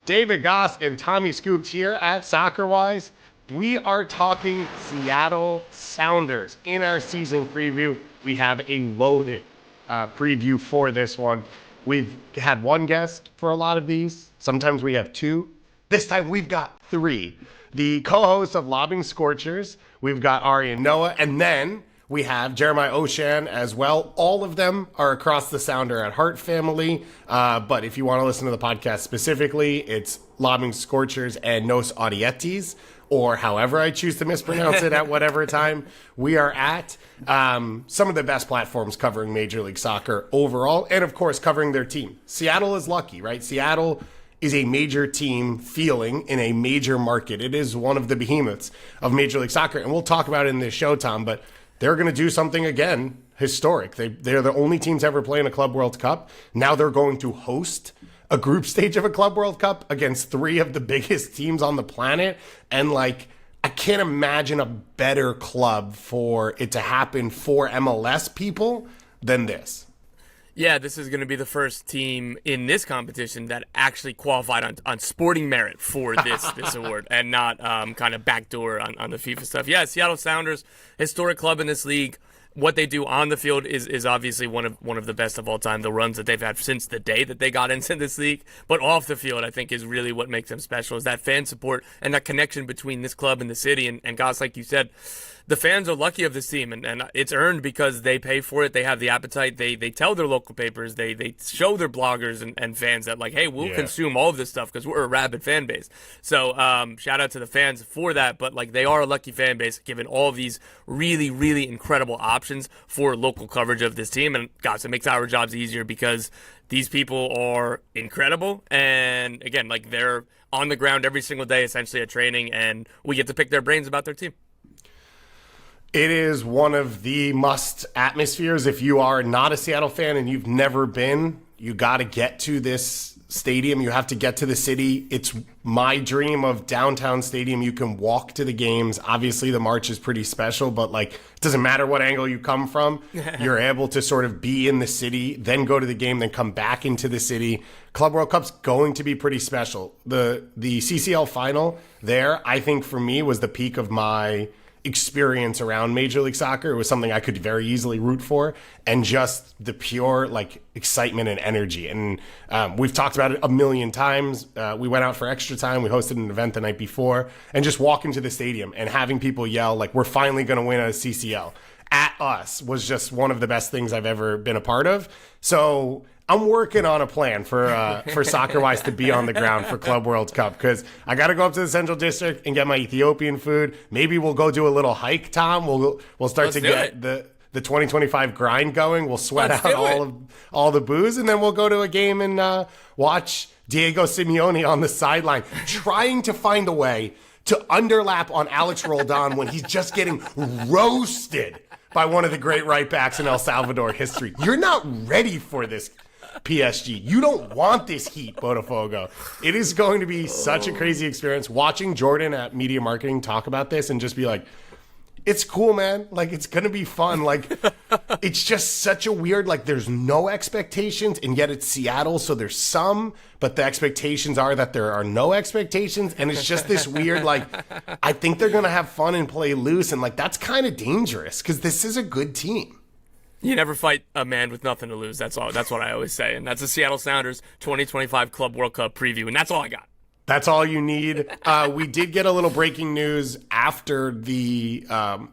David Goss and Tommy Scoops here at Soccerwise. We are talking Seattle Sounders. In our season preview, we have a loaded preview for this one. We've had one guest for a lot of these. Sometimes we have two. This time we've got three. The co-hosts of Lobbing Scorchers, we've got Ari and Noah, and then we have Jeremiah Oshan as well. All of them are across the Sounder at Heart family. But if you want to listen to the podcast specifically, it's Lobbing Scorchers and Nos Audietis, or however I choose to mispronounce it at whatever time we are at. Some of the best platforms covering Major League Soccer overall, and of course covering their team. Seattle is lucky, right? Seattle is a major team feeling in a major market. It is one of the behemoths of Major League Soccer, and we'll talk about it in this show, Tom, but they're going to do something, again, historic. They're the only teams ever play in a Club World Cup. Now they're going to host a group stage of a Club World Cup against three of the biggest teams on the planet. And, I can't imagine a better club for it to happen for MLS people than this. Yeah, this is going to be the first team in this competition that actually qualified on sporting merit for this award and not kind of backdoor on the FIFA stuff. Yeah, Seattle Sounders, historic club in this league. What they do on the field is obviously one of the best of all time. The runs that they've had since the day that they got into this league, but off the field, I think is really what makes them special. Is that fan support and that connection between this club and the city. And guys, like you said, the fans are lucky of this team, and it's earned because they pay for it. They have the appetite. They tell their local papers. They show their bloggers and fans that, hey, we'll consume all of this stuff because we're a rabid fan base. So shout out to the fans for that. But, they are a lucky fan base given all of these really, really incredible options for local coverage of this team. And, gosh, it makes our jobs easier because these people are incredible. And, again, they're on the ground every single day, essentially at training, and we get to pick their brains about their team. It is one of the must atmospheres. If you are not a Seattle fan and you've never been, you got to get to this stadium. You have to get to the city. It's my dream of downtown stadium. You can walk to the games. Obviously, the march is pretty special, but it doesn't matter what angle you come from. You're able to sort of be in the city, then go to the game, then come back into the city. Club World Cup's going to be pretty special. The CCL final there, I think for me, was the peak of my experience around Major League Soccer. It was something I could very easily root for, and just the pure excitement and energy. And we've talked about it a million times. We went out for extra time. We hosted an event the night before, and just walking to the stadium and having people yell we're finally going to win a CCL at us was just one of the best things I've ever been a part of. So I'm working on a plan for Soccerwise to be on the ground for Club World Cup, because I got to go up to the Central District and get my Ethiopian food. Maybe we'll go do a little hike, Tom. We'll start to get the 2025 grind going. We'll sweat out all the booze, and then we'll go to a game and watch Diego Simeone on the sideline trying to find a way to underlap on Alex Roldan when he's just getting roasted by one of the great right backs in El Salvador history. You're not ready for this, PSG. You don't want this heat, Botafogo. It is going to be such a crazy experience watching Jordan at Media Marketing talk about this and just be it's cool, man. It's going to be fun. It's just such a weird, there's no expectations, and yet it's Seattle, so there's some, but the expectations are that there are no expectations, and it's just this weird, I think they're going to have fun and play loose, and, that's kind of dangerous, because this is a good team. You never fight a man with nothing to lose. That's all. That's what I always say, and that's the Seattle Sounders 2025 Club World Cup preview, and that's all I got. That's all you need. We did get a little breaking news after the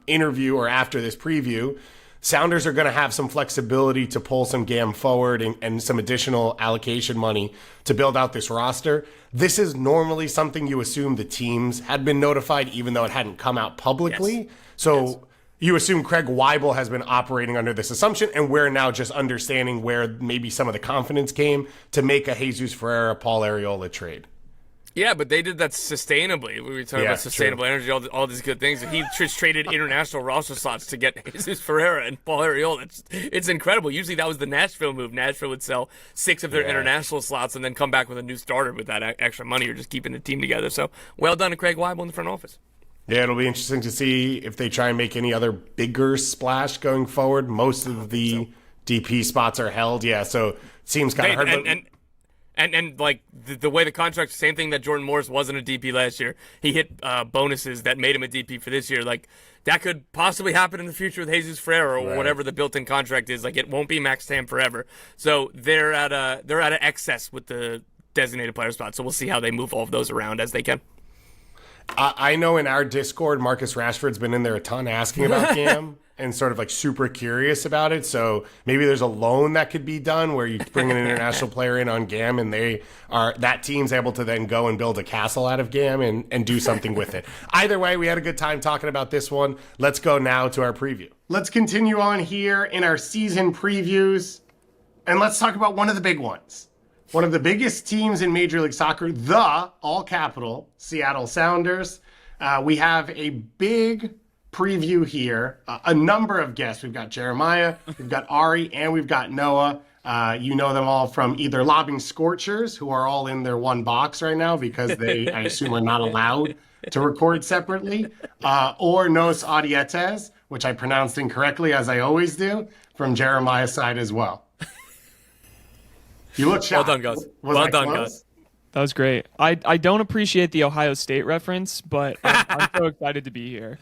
interview, or after this preview. Sounders are going to have some flexibility to pull some GAM forward and some additional allocation money to build out this roster. This is normally something you assume the teams had been notified, even though it hadn't come out publicly. Yes. So you assume Craig Weibel has been operating under this assumption, and we're now just understanding where maybe some of the confidence came to make a Jesus Ferreira, Paul Arriola trade. Yeah, but they did that sustainably. We were talking about sustainable energy, all these good things. He just traded international roster slots to get Jesus Ferreira and Paul Arriola. It's incredible. Usually that was the Nashville move. Nashville would sell 6 of their international slots and then come back with a new starter with that extra money, or just keeping the team together. So well done to Craig Weibel in the front office. Yeah, it'll be interesting to see if they try and make any other bigger splash going forward. Most of the DP spots are held. Yeah, so it seems kind of hard. And like the way the contract, same thing that Jordan Morris wasn't a DP last year. He hit bonuses that made him a DP for this year. Like that could possibly happen in the future with Jesus Ferreira or whatever the built-in contract is. Like it won't be max TAM forever. So they're at an excess with the designated player spot. So we'll see how they move all of those around as they can. I know in our Discord, Marcus Rashford's been in there a ton asking about Gam and sort of like super curious about it. So maybe there's a loan that could be done where you bring an international player in on Gam and that team's able to then go and build a castle out of Gam and do something with it. Either way, we had a good time talking about this one. Let's go now to our preview. Let's continue on here in our season previews and let's talk about one of the big ones. One of the biggest teams in Major League Soccer, the all capital Seattle Sounders. We have a big preview here. A number of guests. We've got Jeremiah, we've got Ari, and we've got Noah. You know them all from either Lobbing Scorchers, who are all in their one box right now because they, I assume, are not allowed to record separately, or Nos Audietes, which I pronounced incorrectly, as I always do, from Jeremiah's side as well. You look shocked. Well done, guys. Well done, guys. That was great. I don't appreciate the Ohio State reference, but I'm so excited to be here.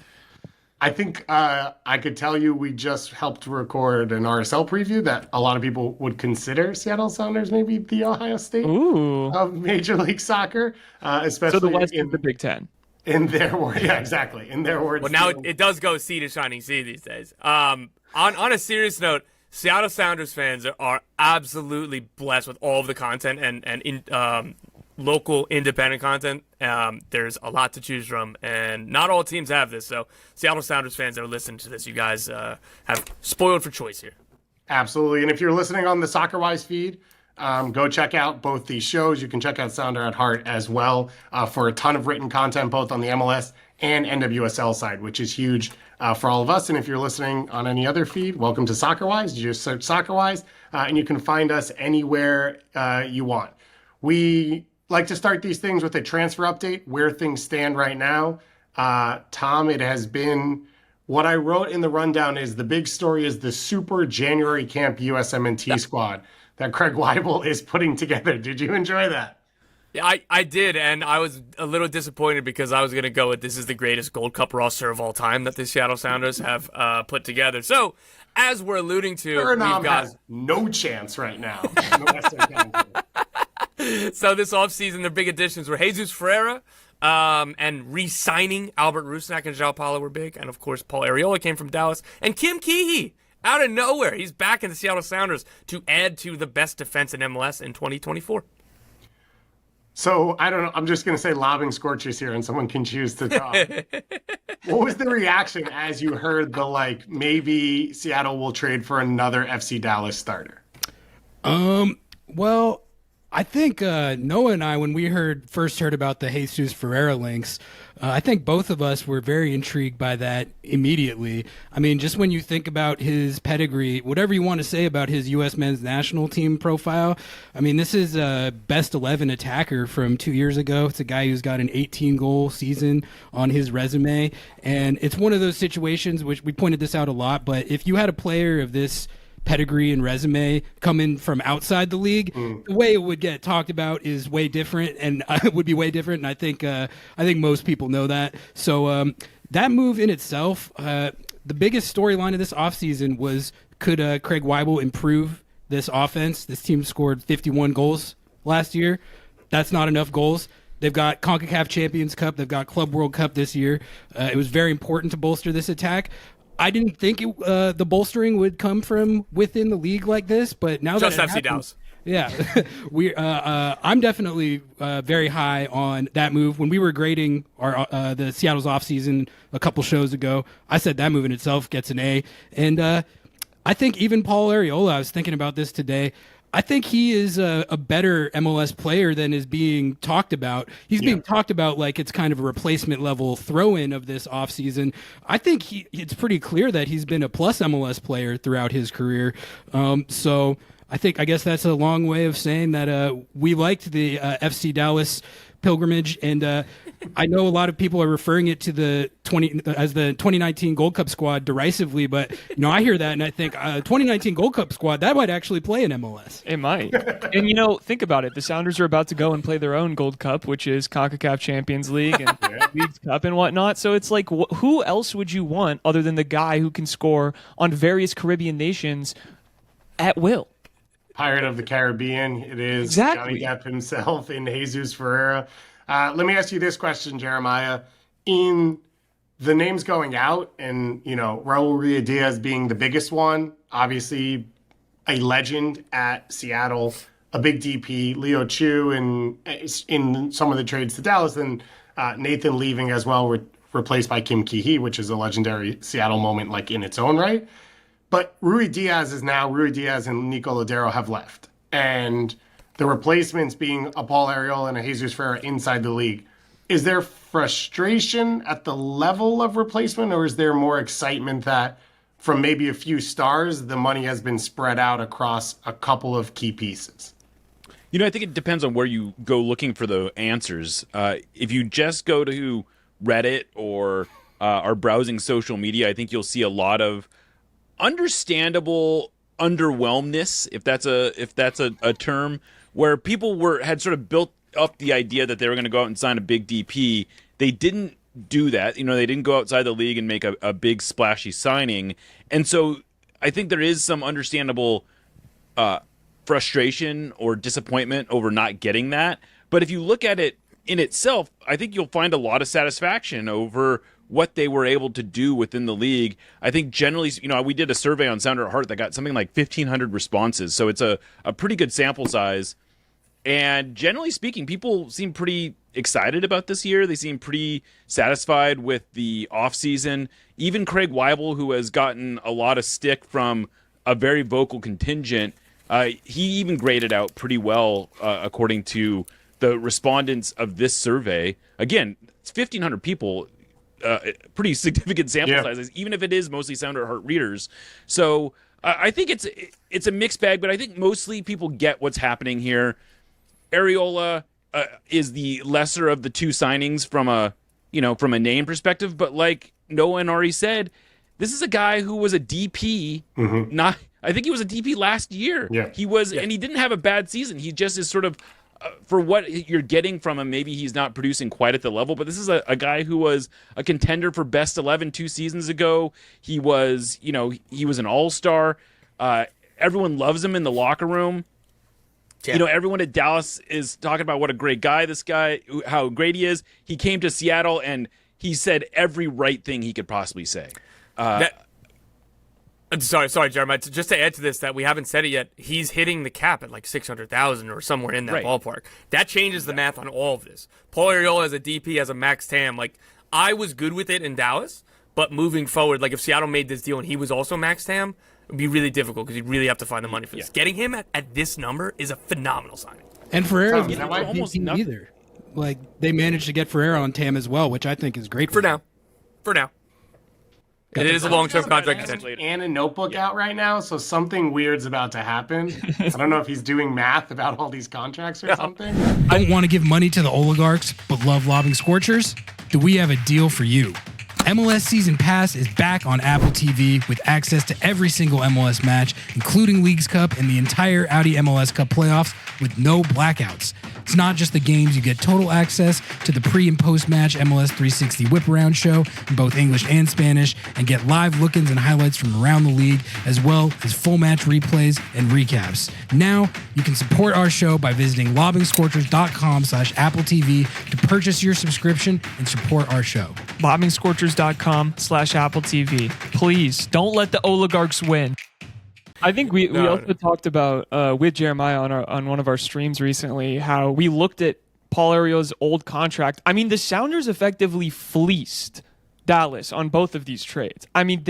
I think I could tell you we just helped record an RSL preview that a lot of people would consider Seattle Sounders maybe the Ohio State of Major League Soccer, especially so the West is the Big Ten. In their words, yeah, exactly. In their words. Well, now it does go sea to shining sea these days. On a serious note, Seattle Sounders fans are absolutely blessed with all of the content and local independent content. There's a lot to choose from, and not all teams have this. So Seattle Sounders fans that are listening to this, you guys have spoiled for choice here. Absolutely. And if you're listening on the Soccerwise feed, go check out both these shows. You can check out Sounder at Heart as well for a ton of written content, both on the MLS and NWSL side, which is huge for all of us. And if you're listening on any other feed, welcome to Soccerwise. You just search Soccerwise, and you can find us anywhere you want. We like to start these things with a transfer update, where things stand right now. Tom, it has been, what I wrote in the rundown is the big story is the Super January Camp USMNT squad that Craig Weibel is putting together. Did you enjoy that? Yeah, I did, and I was a little disappointed because I was going to go with this is the greatest Gold Cup roster of all time that the Seattle Sounders have put together. So, as we're alluding to, Suriname has no chance right now. So this offseason, their big additions were Jesus Ferreira, and re-signing Albert Rusnak and João Paulo were big, and of course Paul Arriola came from Dallas, and Kim Keehee, out of nowhere, he's back in the Seattle Sounders to add to the best defense in MLS in 2024. So, I don't know. I'm just going to say Lobbing Scorchers here, and someone can choose to talk. What was the reaction as you heard the, maybe Seattle will trade for another FC Dallas starter? Well, I think Noah and I, when we first heard about the Jesus Ferreira links, I think both of us were very intrigued by that immediately. I mean, just when you think about his pedigree, whatever you want to say about his U.S. men's national team profile, I mean, this is a best 11 attacker from 2 years ago. It's a guy who's got an 18-goal season on his resume. And it's one of those situations, which we pointed this out a lot, but if you had a player of this pedigree and resume coming from outside the league, the way it would get talked about is way different, and it would be way different. And I think most people know that. So that move in itself, the biggest storyline of this offseason was, could Craig Weibel improve this offense? This team scored 51 goals last year. That's not enough goals. They've got CONCACAF Champions Cup. They've got Club World Cup this year. It was very important to bolster this attack. I didn't think the bolstering would come from within the league like this, but now just that FC Dallas. Yeah, I'm definitely very high on that move. When we were grading the Seattle's offseason a couple shows ago, I said that move in itself gets an A. And I think even Paul Arriola, I was thinking about this today, I think he is a better MLS player than is being talked about. He's being talked about like it's kind of a replacement level throw-in of this offseason. I think it's pretty clear that he's been a plus MLS player throughout his career. So I guess that's a long way of saying that we liked the FC Dallas pilgrimage, and I know a lot of people are referring it to the 2019 Gold Cup squad derisively, but I hear that and I think 2019 Gold Cup squad that might actually play in MLS. It might. And think about it. The Sounders are about to go and play their own Gold Cup, which is Concacaf Champions League and Leagues Cup and whatnot. So it's like, who else would you want other than the guy who can score on various Caribbean nations at will? Pirate of the Caribbean. It is Exactly. Johnny Depp himself in Jesus Ferreira. Let me ask you this question, Jeremiah. In the names going out and, Raul Ruidiaz being the biggest one, obviously a legend at Seattle, a big DP, Leo Chu in some of the trades to Dallas, and Nathan leaving as well, replaced by Kim Ki-hee, which is a legendary Seattle moment like in its own right. But Ruidiaz and Nico Lodero have left. And the replacements being a Paul Arriola and a Jesus Ferreira inside the league. Is there frustration at the level of replacement, or is there more excitement that from maybe a few stars, the money has been spread out across a couple of key pieces? I think it depends on where you go looking for the answers. If you just go to Reddit or are browsing social media, I think you'll see a lot of understandable underwhelmness, if that's a term, where people had sort of built up the idea that they were going to go out and sign a big DP. They didn't do that. They didn't go outside the league and make a big splashy signing. And so I think there is some understandable frustration or disappointment over not getting that. But if you look at it in itself, I think you'll find a lot of satisfaction over what they were able to do within the league. I think generally, we did a survey on Sounder at Heart that got something like 1,500 responses. So it's a pretty good sample size. And generally speaking, people seem pretty excited about this year. They seem pretty satisfied with the offseason. Even Craig Weibel, who has gotten a lot of stick from a very vocal contingent, he even graded out pretty well according to the respondents of this survey. Again, it's 1,500 people. Pretty significant sample sizes, even if it is mostly Sounder at Heart readers. So I think it's a mixed bag, but I think mostly people get what's happening here. Arriola is the lesser of the two signings from a name perspective, but like Noah and Ari said, this is a guy who was a DP. I think he was a DP last year. Yeah. He was, and he didn't have a bad season. He just is sort of. For what you're getting from him, maybe he's not producing quite at the level, but this is a guy who was a contender for best 11 2 seasons ago. He was, he was an all-star. Everyone loves him in the locker room. Yeah. Everyone at Dallas is talking about what a great guy how great he is. He came to Seattle and he said every right thing he could possibly say. Sorry, Jeremiah. Just to add to this, that we haven't said it yet, he's hitting the cap at like 600,000 or somewhere in that ballpark. That changes the math on all of this. Paul Arriola as a DP, as a max TAM, like I was good with it in Dallas, but moving forward, like if Seattle made this deal and he was also max TAM, it would be really difficult because you'd really have to find the money for this. Getting him at this number is a phenomenal signing. And Ferreira Is that why almost either. Like they managed to get Ferreira on TAM as well, which I think is great for now. It is a long-term contract extension. And a notebook out right now, so something weird's about to happen. I don't know if he's doing math about all these contracts or something. Don't want to give money to the oligarchs, but love Lobbing Scorchers? Do we have a deal for you? MLS Season Pass is back on Apple TV with access to every single MLS match, including Leagues Cup and the entire Audi MLS Cup playoffs with no blackouts. It's not just the games, you get total access to the pre- and post-match MLS 360 whip-around show in both English and Spanish, and get live look-ins and highlights from around the league, as well as full match replays and recaps. Now, you can support our show by visiting lobbingscorchers.com/Apple TV to purchase your subscription and support our show. LobbingScorchers.com/Apple TV. Please, don't let the oligarchs win. I think we also talked about with Jeremiah on one of our streams recently how we looked at Paul Arriola's old contract. I mean, the Sounders effectively fleeced Dallas on both of these trades. I mean,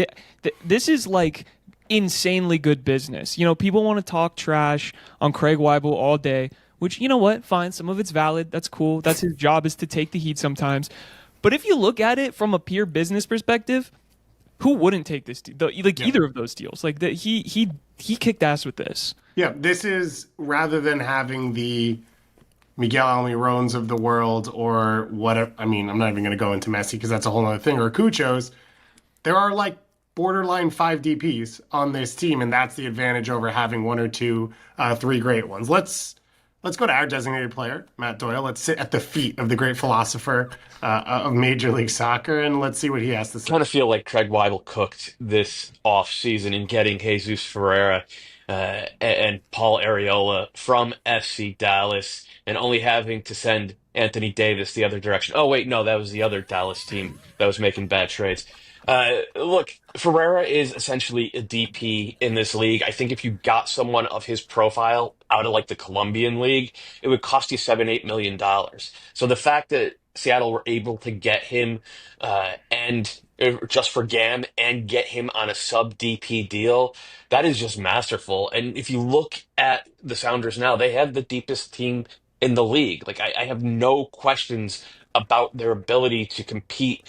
this is like insanely good business. People want to talk trash on Craig Weibel all day, which, you know what? Fine, some of it's valid. That's cool. That's his job, is to take the heat sometimes. But if you look at it from a pure business perspective, who wouldn't take this deal? Either of those deals. Like he kicked ass with this. Yeah, this is, rather than having the Miguel Almiron's of the world, or whatever. I mean, I'm not even going to go into Messi because that's a whole other thing, or Cucho's. There are like borderline 5 DPs on this team, and that's the advantage over having one or two, 3 great ones. Let's go to our designated player, Matt Doyle. Let's sit at the feet of the great philosopher of Major League Soccer, and let's see what he has to say. I kind of feel like Craig Weibel cooked this offseason in getting Jesus Ferreira and Paul Areola from FC Dallas and only having to send Anthony Davis the other direction. Oh, wait, no, that was the other Dallas team that was making bad trades. Look, Ferreira is essentially a DP in this league. I think if you got someone of his profile out of like the Colombian league, it would cost you $7-8 million. So the fact that Seattle were able to get him and just for GAM and get him on a sub DP deal, that is just masterful. And if you look at the Sounders now, they have the deepest team in the league. Like I have no questions about their ability to compete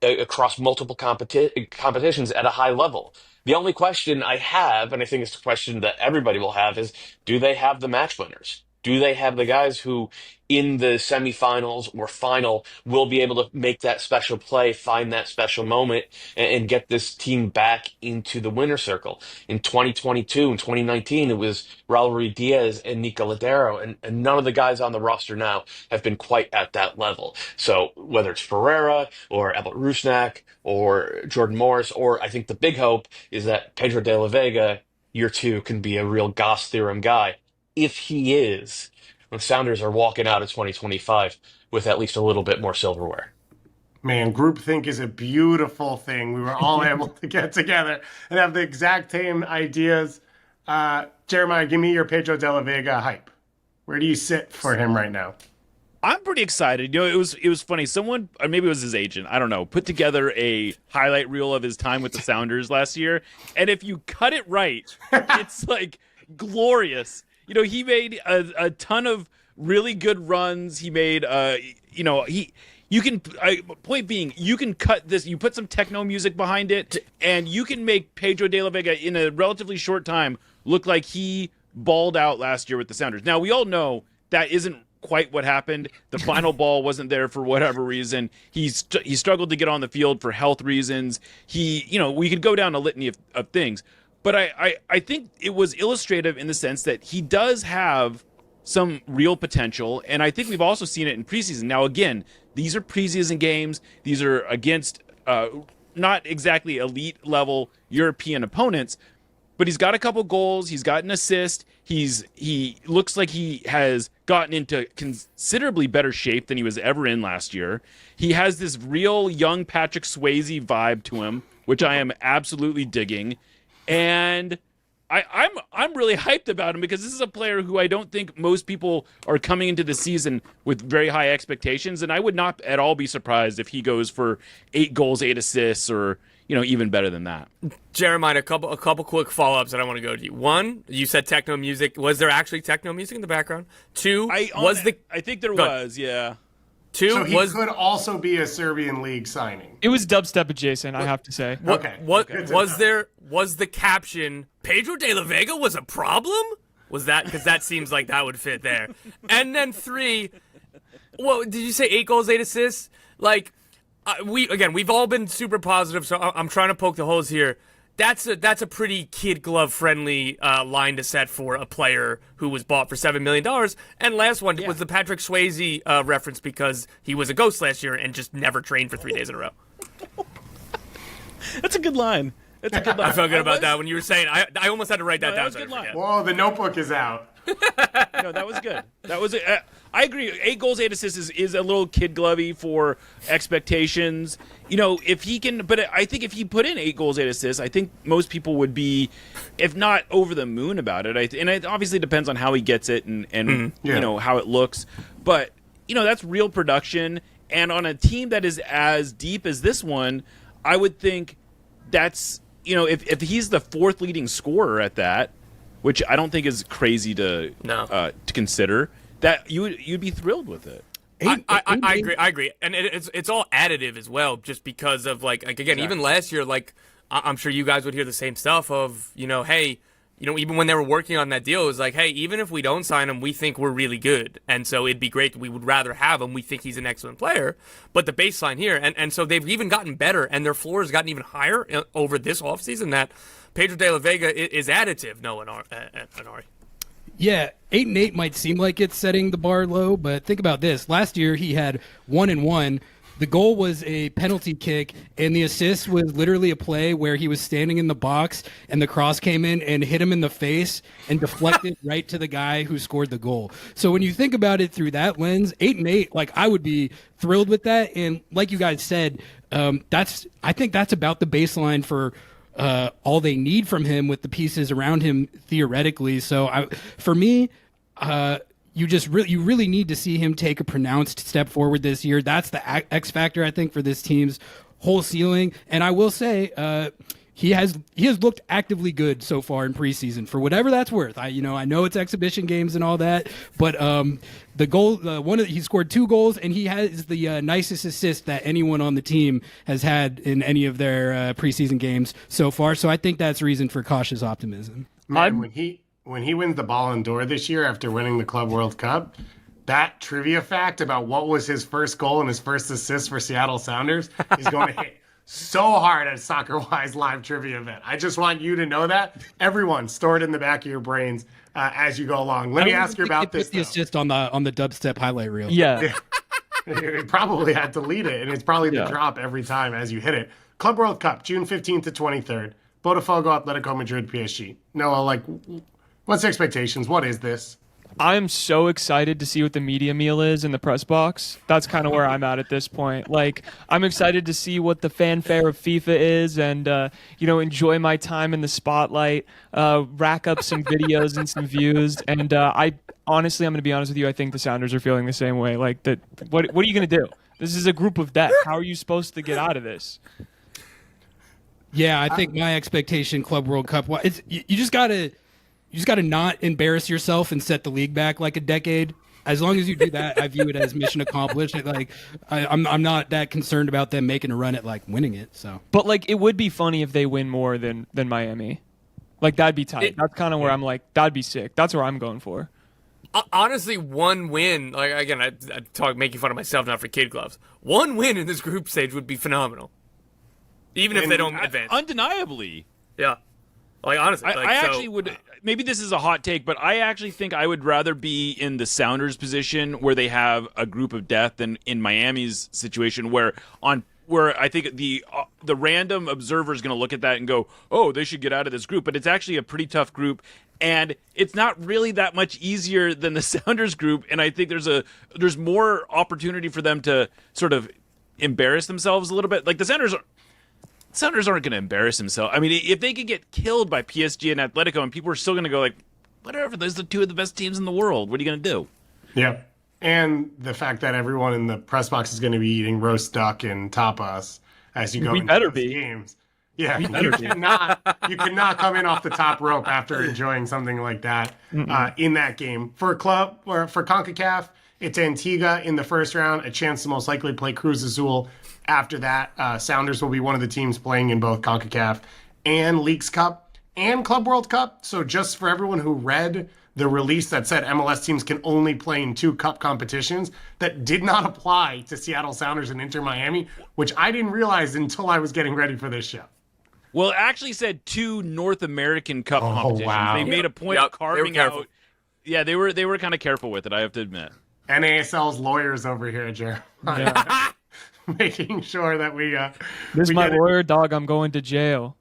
across multiple competitions at a high level. The only question I have, and I think it's a question that everybody will have, is do they have the match winners? Do they have the guys who, in the semifinals or final, will be able to make that special play, find that special moment, and get this team back into the winner circle? In 2022 and 2019, it was Raul Ruiz Diaz and Nico Ladero, and none of the guys on the roster now have been quite at that level. So whether it's Ferreira or Albert Rusnak or Jordan Morris, or I think the big hope is that Pedro de la Vega, year 2, can be a real Gauss theorem guy. If he is, the Sounders are walking out of 2025 with at least a little bit more silverware. Man, groupthink is a beautiful thing. We were all able to get together and have the exact same ideas. Jeremiah, give me your Pedro de la Vega hype. Where do you sit for him right now? I'm pretty excited. It was funny. Someone, or maybe it was his agent, I don't know, put together a highlight reel of his time with the Sounders last year. And if you cut it right, it's like glorious. He made a ton of really good runs. He made, point being, you can cut this, you put some techno music behind it, and you can make Pedro de la Vega in a relatively short time look like he balled out last year with the Sounders. Now, we all know that isn't quite what happened. The final ball wasn't there for whatever reason. He struggled to get on the field for health reasons. We could go down a litany of things. But I think it was illustrative in the sense that he does have some real potential, and I think we've also seen it in preseason. Now, again, these are preseason games. These are against not exactly elite-level European opponents, but he's got a couple goals. He's got an assist. He looks like he has gotten into considerably better shape than he was ever in last year. He has this real young Patrick Swayze vibe to him, which I am absolutely digging. And I'm really hyped about him because this is a player who I don't think most people are coming into the season with very high expectations, and I would not at all be surprised if he goes for 8 goals, 8 assists, or even better than that. Jeremiah, a couple quick follow-ups that I want to go to you. 1, you said techno music. Was there actually techno music in the background? 2, I think there was, yeah. 2, so he could also be a Serbian league signing. It was dubstep adjacent, I have to say. Was the caption Pedro de la Vega was a problem? Was that because that seems like that would fit there? And then 3, well, did you say 8 goals, 8 assists? Like we've all been super positive, so I'm trying to poke the holes here. That's a pretty kid glove friendly line to set for a player who was bought for $7 million. And last one was the Patrick Swayze reference because he was a ghost last year and just never trained for 3 days in a row. That's a good line. That's a good line. I felt good about that when you were saying. I almost had to write that down. That was a good line. Whoa, the notebook is out. No, that was good. That was. I agree. 8 goals, 8 assists is a little kid glovey for expectations. If he can, but I think if he put in 8 goals, 8 assists, I think most people would be, if not over the moon about it. And it obviously depends on how he gets it and how it looks. But that's real production. And on a team that is as deep as this one, I would think that's if he's the 4th leading scorer at that, which I don't think is crazy to consider, that you'd be thrilled with it. I agree, and it's all additive as well, just because of like again, even last year, like I'm sure you guys would hear the same stuff of hey, even when they were working on that deal, it was like, hey, even if we don't sign him, we think we're really good. And so it'd be great. We would rather have him. We think he's an excellent player. But the baseline here, and so they've even gotten better, and their floor has gotten even higher over this offseason, that Pedro de la Vega is additive, Noah and Ari. Yeah, 8-8 might seem like it's setting the bar low, but think about this. Last year he had 1-1. The goal was a penalty kick, and the assist was literally a play where he was standing in the box, and the cross came in and hit him in the face and deflected right to the guy who scored the goal. So when you think about it through that lens, 8-8, like, I would be thrilled with that. And like you guys said, I think that's about the baseline for all they need from him with the pieces around him theoretically. So for me, you really need to see him take a pronounced step forward this year. That's the X factor, I think, for this team's whole ceiling. And I will say, he has looked actively good so far in preseason, for whatever that's worth. I know it's exhibition games and all that, but the goal, he scored 2 goals, and he has the nicest assist that anyone on the team has had in any of their preseason games so far. So I think that's reason for cautious optimism. Man, when he wins the Ballon d'Or this year after winning the Club World Cup, that trivia fact about what was his first goal and his first assist for Seattle Sounders is going to hit so hard at Soccerwise live trivia event. I just want you to know that. Everyone, store it in the back of your brains as you go along. Let me ask you about this. The assist on the dubstep highlight reel. Yeah. It probably had to lead it, and it's probably the drop every time as you hit it. Club World Cup, June 15th to 23rd. Botafogo, Atletico Madrid, PSG. Noah, what's the expectations? What is this? I'm so excited to see what the media meal is in the press box. That's kind of where I'm at this point. I'm excited to see what the fanfare of FIFA is and, enjoy my time in the spotlight, rack up some videos and some views. And I'm going to be honest with you, I think the Sounders are feeling the same way. What are you going to do? This is a group of death. How are you supposed to get out of this? Yeah, I think my expectation, Club World Cup, you just got to not embarrass yourself and set the league back like a decade. As long as you do that, I view it as mission accomplished. I'm not that concerned about them making a run at winning it. So, but it would be funny if they win more than Miami. That'd be tight. That's kind of where I'm that'd be sick. That's where I'm going for. Honestly, one win, again, I talk making fun of myself, not for kid gloves. One win in this group stage would be phenomenal, even if they don't advance. Undeniably, yeah. Honestly, I actually would. Maybe this is a hot take, but I actually think I would rather be in the Sounders' position where they have a group of death than in Miami's situation where I think the random observer is going to look at that and go, "Oh, they should get out of this group." But it's actually a pretty tough group, and it's not really that much easier than the Sounders group. And I think there's more opportunity for them to sort of embarrass themselves a little bit. The Sounders aren't going to embarrass themselves. I mean, if they could get killed by PSG and Atletico, and people are still going to go whatever, those are 2 of the best teams in the world. What are you going to do? Yeah. And the fact that everyone in the press box is going to be eating roast duck and tapas as you go into these games. Yeah, you cannot come in off the top rope after enjoying something like that in that game. For Concacaf, it's Antigua in the first round, a chance to most likely play Cruz Azul. After that, Sounders will be one of the teams playing in both CONCACAF and Leagues Cup and Club World Cup. So just for everyone who read the release that said MLS teams can only play in 2 cup competitions, that did not apply to Seattle Sounders and Inter Miami, which I didn't realize until I was getting ready for this show. Well, it actually said 2 North American Cup competitions. Wow. They made a point of carving out. Yeah, they were kind of careful with it, I have to admit. NASL's lawyers over here, Jeremiah. Yeah. Making sure that we this is my lawyer, dog. I'm going to jail.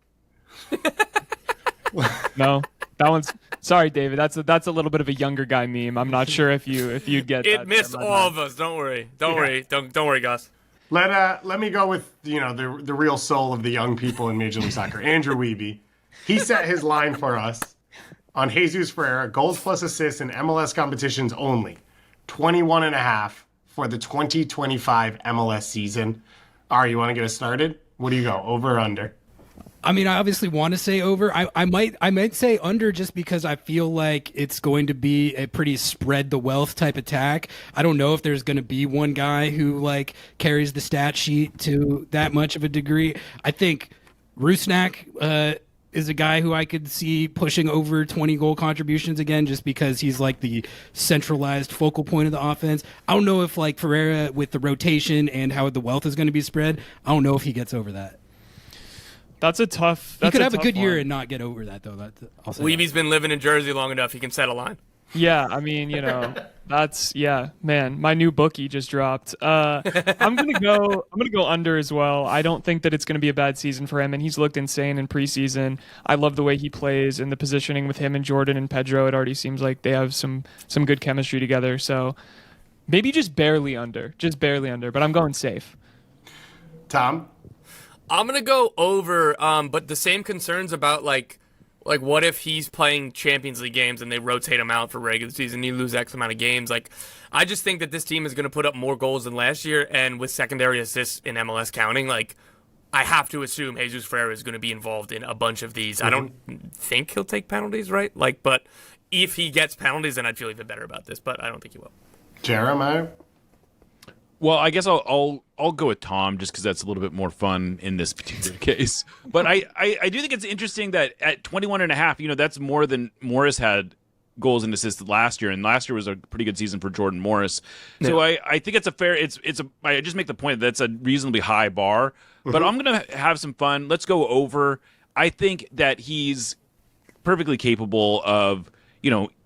No, that one's sorry, David. That's a little bit of a younger guy meme. I'm not sure if you'd get it. That missed all of us. Don't worry. Don't worry, Gus. Let me go with the real soul of the young people in Major League Soccer, Andrew Wiebe. He set his line for us on Jesus Ferreira, goals plus assists in MLS competitions only, 21.5. for the 2025 MLS season. Ari, you want to get us started? What do you go, over or under? I mean, I obviously want to say over. I might say under just because I feel like it's going to be a pretty spread the wealth type attack. I don't know if there's going to be one guy who carries the stat sheet to that much of a degree. I think Rusnak is a guy who I could see pushing over 20 goal contributions again, just because he's like the centralized focal point of the offense. I don't know if like Ferreira, with the rotation and how the wealth is going to be spread, I don't know if he gets over that. That's a tough. He could have a good year and not get over that, though. Levy's been living in Jersey long enough; he can set a line. Yeah, I mean, that's man. My new bookie just dropped. I'm gonna go under as well. I don't think that it's gonna be a bad season for him, and he's looked insane in preseason. I love the way he plays and the positioning with him and Jordan and Pedro. It already seems like they have some good chemistry together. So maybe just barely under. But I'm going safe. Tom? I'm gonna go over, but the same concerns about like what if he's playing Champions League games and they rotate him out for regular season, you lose X amount of games. Like, I just think that this team is gonna put up more goals than last year, and with secondary assists in MLS counting, like, I have to assume Jesus Ferreira is gonna be involved in a bunch of these. I don't think he'll take penalties, right? Like, but if he gets penalties, then I'd feel even better about this. But I don't think he will. Jeremiah? Well, I guess I'll go with Tom just because that's a little bit more fun in this particular case. But I do think it's interesting that at 21.5, that's more than Morris had goals and assists last year, and last year was a pretty good season for Jordan Morris. So I think it's a fair. I just make the point that it's a reasonably high bar. But I'm gonna have some fun. Let's go over. I think that he's perfectly capable of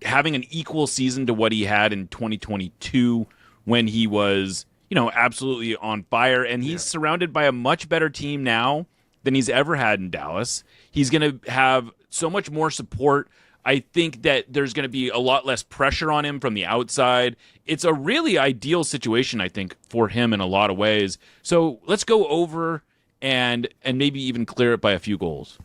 having an equal season to what he had in 2022 when he was absolutely on fire, and he's surrounded by a much better team now than he's ever had in Dallas. He's going to have so much more support. I think that there's going to be a lot less pressure on him from the outside. It's a really ideal situation, I think, for him in a lot of ways. So let's go over and maybe even clear it by a few goals.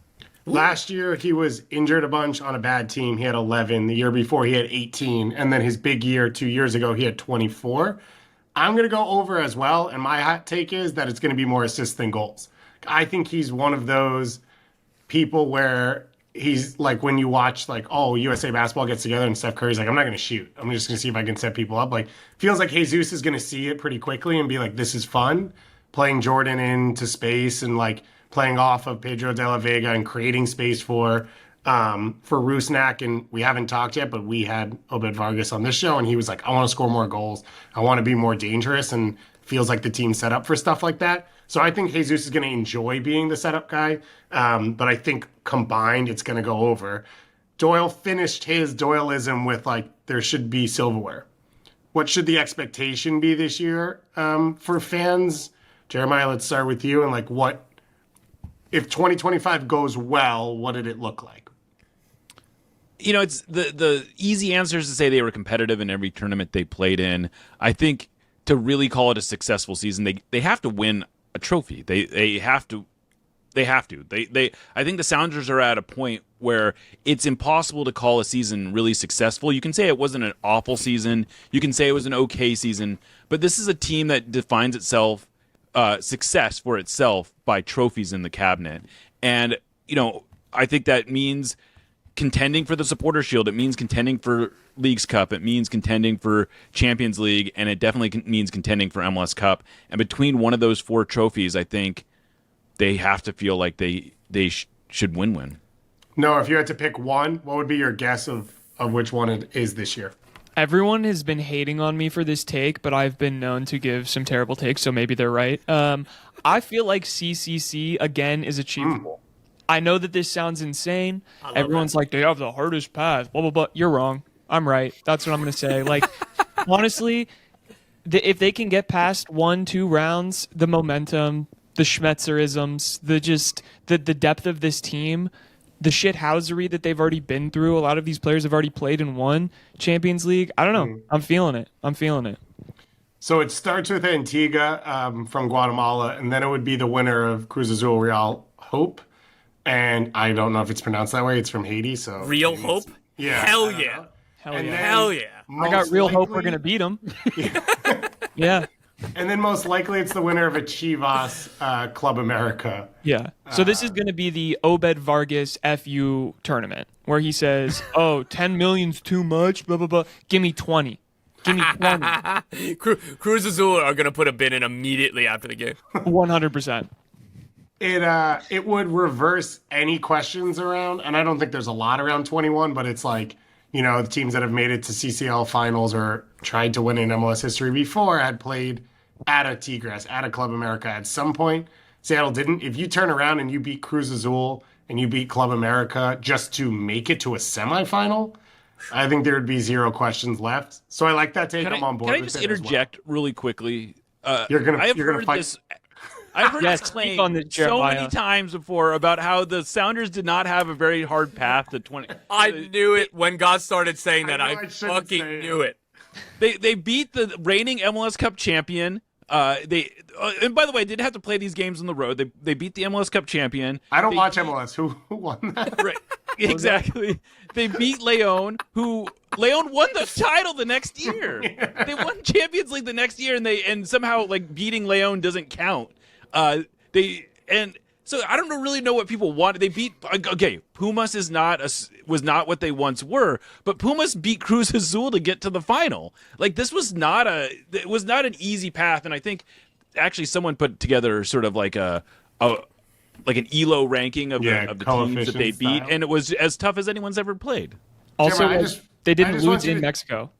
Last year, he was injured a bunch on a bad team. He had 11. The year before, he had 18. And then his big year 2 years ago, he had 24. I'm going to go over as well, and my hot take is that it's going to be more assists than goals. I think he's one of those people where he's like when you watch USA basketball gets together and Steph Curry's like, I'm not going to shoot. I'm just going to see if I can set people up. Like, feels like Jesus is going to see it pretty quickly and be like, this is fun. Playing Jordan into space and like playing off of Pedro de la Vega and creating space for Rusnak, and we haven't talked yet, but we had Obed Vargas on this show, and he was like, I want to score more goals. I want to be more dangerous, and feels like the team's set up for stuff like that. So I think Jesus is going to enjoy being the setup guy, but I think combined it's going to go over. Doyle finished his Doyleism with there should be silverware. What should the expectation be this year for fans? Jeremiah, let's start with you, and what if 2025 goes well, what did it look like? It's the easy answer is to say they were competitive in every tournament they played in. I think to really call it a successful season, they have to win a trophy. They have to. I think the Sounders are at a point where it's impossible to call a season really successful. You can say it wasn't an awful season. You can say it was an okay season. But this is a team that defines itself, success for itself by trophies in the cabinet. And, I think that means contending for the Supporter Shield. It means contending for Leagues Cup. It means contending for Champions League. And it definitely means contending for MLS Cup. And between one of those four trophies, I think they have to feel like they should win. No, if you had to pick one, what would be your guess of which one it is this year? Everyone has been hating on me for this take, but I've been known to give some terrible takes, so maybe they're right. I feel like CCC, again, is achievable. I know that this sounds insane. Everyone's like, they have the hardest path, blah, blah, blah. You're wrong. I'm right. That's what I'm going to say. Honestly, if they can get past 1-2 rounds, the momentum, the Schmetzerisms, the depth of this team, the shithousery that they've already been through. A lot of these players have already played and won Champions League. I don't know. I'm feeling it. So it starts with Antigua from Guatemala, and then it would be the winner of Cruz Azul Real Hope. And I don't know if it's pronounced that way. It's from Haiti. So Real Hope? Yeah. Hell yeah. Hell yeah. I got real hope we're going to beat them. Yeah. And then most likely it's the winner of a Chivas Club America. Yeah. So this is going to be the Obed Vargas FU tournament where he says, 10 million's too much, blah, blah, blah. Give me 20. Give me 20. Cruz Azul are going to put a bid in immediately after the game. 100%. it would reverse any questions around, and I don't think there's a lot around 21, but it's like, the teams that have made it to CCL finals or tried to win in MLS history before had played at a Tigres, at a Club America at some point. Seattle didn't. If you turn around and you beat Cruz Azul and you beat Club America just to make it to a semifinal, I think there would be zero questions left. So I like that take. I'm on board. Can I just interject really quickly? You're gonna fight. This. I've heard this claim so many times before about how the Sounders did not have a very hard path to 20. I knew it when God started saying that. I fucking knew it. They beat the reigning MLS Cup champion. And by the way, did have to play these games on the road. They beat the MLS Cup champion. I don't watch MLS. Who won that? Right, exactly. They beat Leon, who Leon won the title the next year. They won Champions League the next year, and somehow like beating Leon doesn't count. So I don't really know what people wanted. They beat Pumas was not what they once were, but Pumas beat Cruz Azul to get to the final. Like this was not an easy path, and I think actually someone put together sort of like an ELO ranking of the teams that they beat, and it was as tough as anyone's ever played. Also, they didn't lose in Mexico.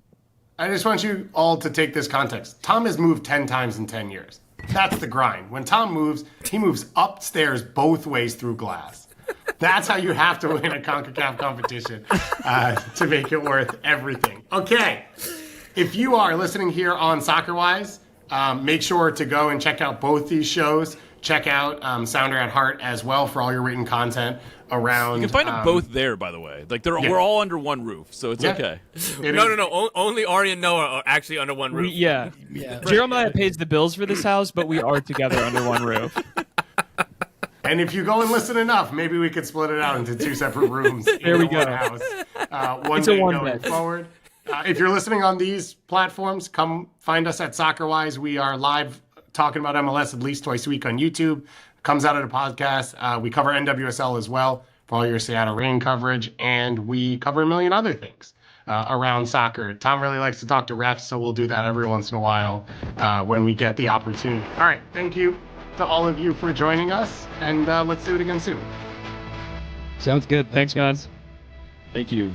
I just want you all to take this context. Tom has moved 10 times in 10 years. That's the grind. When Tom moves, he moves upstairs both ways through glass. That's how you have to win a Concacaf competition to make it worth everything. Okay, if you are listening here on Soccerwise, make sure to go and check out both these shows. Check out Sounder at Heart as well for all your written content around. You can find them both there, by the way. Like we're all under one roof, so it's okay. No. Only Ari and Noah are actually under one roof. Yeah. Jeremiah pays the bills for this house, but we are together under one roof. And if you go and listen enough, maybe we could split it out into two separate rooms. There we go. One house. One day going forward. If you're listening on these platforms, come find us at Soccerwise. We are live talking about MLS at least twice a week on YouTube. Comes out of the podcast. We cover NWSL as well for all your Seattle Reign coverage, and we cover a million other things around soccer. Tom really likes to talk to refs, so we'll do that every once in a while when we get the opportunity. All right, thank you to all of you for joining us, and let's do it again soon. Sounds good. Thanks, guys. Thank you.